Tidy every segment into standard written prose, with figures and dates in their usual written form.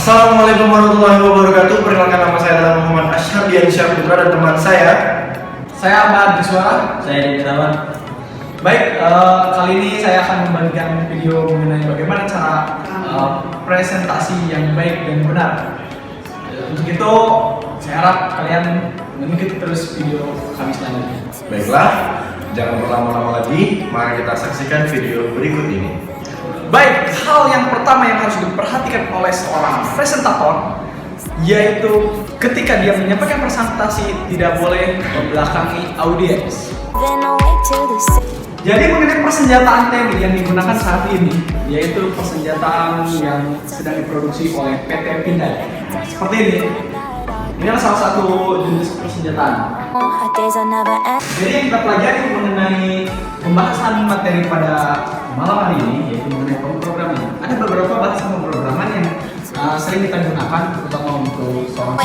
Assalamualaikum warahmatullahi wabarakatuh. Perkenalkan, nama saya adalah Muhammad Asyardian Syahputra dan teman saya Ahmad Biswara. Saya di Terawan. Baik, kali ini saya akan membagikan video mengenai bagaimana cara presentasi yang baik dan benar. Untuk itu, saya harap kalian mengikuti terus video kami selanjutnya. Baiklah, jangan berlama-lama lagi. Mari kita saksikan video berikut ini. Baik, hal yang pertama yang harus diperhatikan oleh seorang presentator yaitu ketika dia menyampaikan presentasi tidak boleh membelakangi audiens. Jadi mengenai persenjataan TNI yang digunakan saat ini, yaitu persenjataan yang sedang diproduksi oleh PT Pindad. Seperti ini. Ini adalah salah satu jenis persenjataan. Jadi yang kita pelajari mengenai pembahasan materi pada malam hari ini, yaitu mengenai pemrograman. Ada beberapa bahasan pemrograman yang sering kita gunakan, terutama untuk seorang.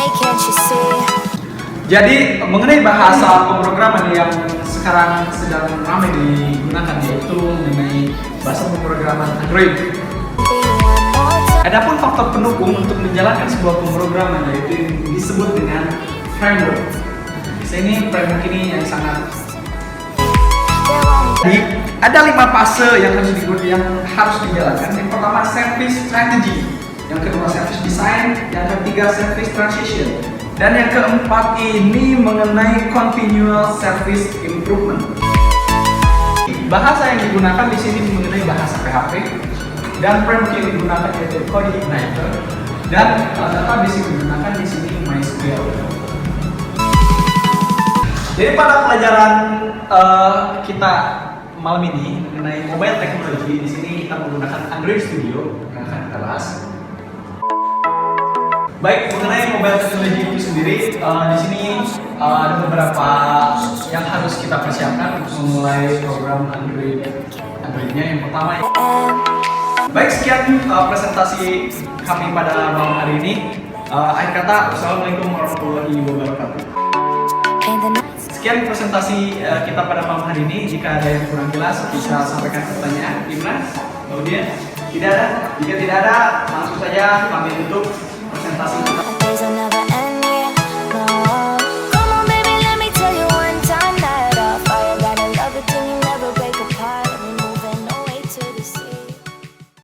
Jadi mengenai bahasa pemrograman yang sekarang sedang ramai digunakan, yaitu mengenai bahasa pemrograman Android. Adapun faktor pendukung untuk menjalankan sebuah pemrograman yaitu disebut dengan framework. Di sini framework ini yang sangat. Jadi ada 5 fase yang harus dijalankan. Yang pertama service strategy, yang kedua service design, yang ketiga service transition, dan yang keempat ini mengenai continual service improvement. Bahasa yang digunakan di sini mengenai bahasa PHP. Dan framework yang digunakan yaitu CodeIgniter dan database yang digunakan di sini MySQL. Jadi pada pelajaran kita malam ini mengenai mobile technology, di sini kita menggunakan Android Studio yang akan kita bahas. Baik, mengenai mobile technology itu sendiri, di sini ada beberapa yang harus kita persiapkan untuk memulai program Androidnya. Yang pertama. Baik, sekian presentasi kami pada malam hari ini. Akhir kata, wassalamualaikum warahmatullahi wabarakatuh. Sekian presentasi kita pada malam hari ini. Jika ada yang kurang jelas, bisa sampaikan pertanyaan. Gimana? Kemudian tidak ada. Jika tidak ada, langsung saja kami tutup presentasi kita.